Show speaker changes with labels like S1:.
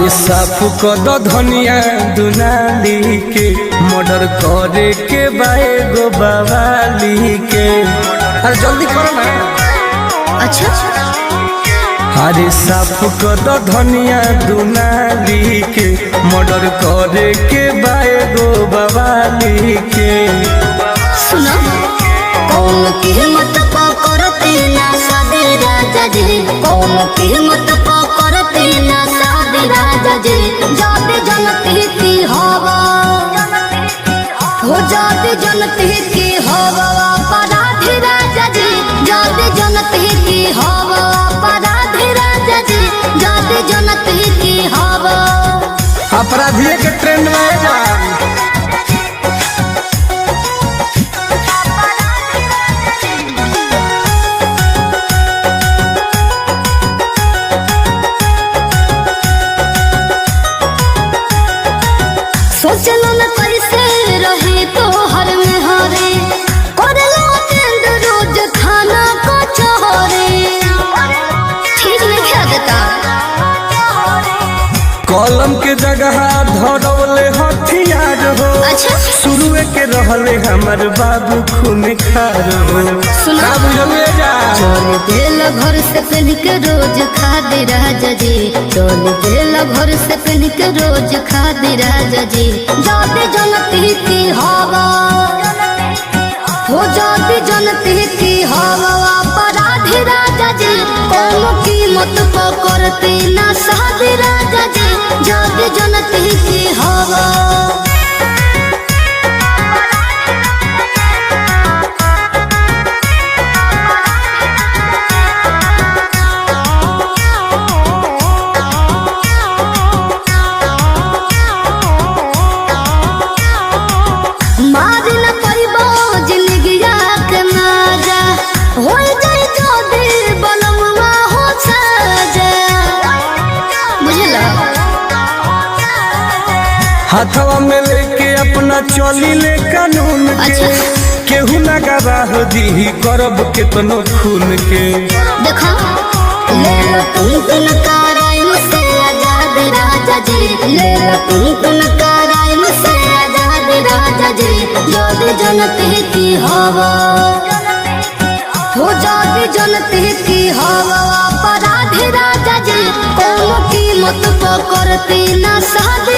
S1: अरे साफ कद धनिया दुनाली के मर्डर करे के बाए गो बवाली के। अरे जल्दी करो ना।
S2: अच्छा
S1: अरे साफ कद धनिया दुनाली के मर्डर करे के बाए गो बवाली के।
S2: सुनो कौन की हिम्मत करते ना सादे राजा जी, कौन की हिम्मत करते ना सादे राजा जी। जाते जनते की हवा हो, जाते जनते की हवा अपराधी राजा जी। जाते जनते की हवा अपराधी राजा जी। जाते जनते की हवा
S1: अपराधी के ट्रेंड में आएगा।
S2: सोचलो न कैसे रहे तो हर में हरे करलो टेंड रोज खाना को चोरे। ठीक नहीं क्या देता
S1: कलम के जगह धरौले हथियार हो।
S2: अच्छा
S1: शुरुए के रहले हमर बाबू खून खार हो।
S2: सुना चल दिल घर से पहन के रोज खा दे राजा जी। चल दिल घर से पहन के रोज खा दे राजा जी। जाते जनती की हवा हो, जाते जनती की हवा अपराधी राजा जी। कौन कीमत करते ना सादे राजा जी। जाते जनती की हवा मारी न परिबो जिंदगिया के मजा हो जाए जो दिल बलवा हो सजा। बुझला
S1: हाथवा में लेके अपना चली ले कानून के।
S2: अच्छा।
S1: केहू ना गवाह दी करब केतनो खून के।
S2: देखो ले लो तुम कराई मुझसे आजाद राजा जी। ले लो तुम कराई मुझसे आजाद राजा जी। जाते जनते की हवा हो, जाते जनते की हवा अपराधी राजा जी। कौन कीमत करते ना सादे